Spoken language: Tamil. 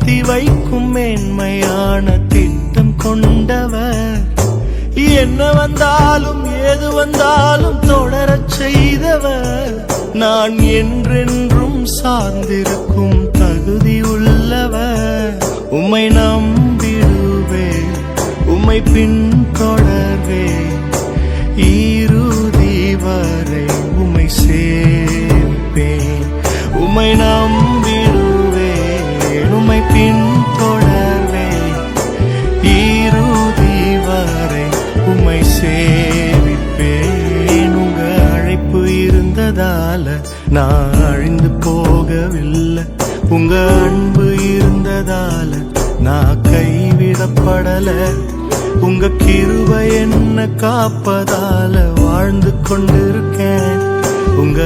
எட்டி வைக்கும் மேன்மையான திட்டம் கொண்டவர். என்ன வந்தாலும் ஏது வந்தாலும் தொடரச் செய்தவர். நான் என்றென்றும் சார்ந்திருக்கும் தகுதி உள்ளவர். உம்மை நம்பிடுவேன், உம்மை பின்தொடர்வேன், இறுதி வரை உம்மை சேர்ப்பேன். உம்மை நம்பிடுவேன், உம்மை பின்தொடர்வேன், இறுதி வரை உம்மை சேவிப்பேன். உங்க அழைப்பு இருந்ததால நான் அழிந்து போகவில்லை. உங்க அன்பு இருந்ததால நான் கைவிடப்படல. உங்க கிருபை என்ன காப்பதால வாழ்ந்து கொண்டிருக்கேன். உங்க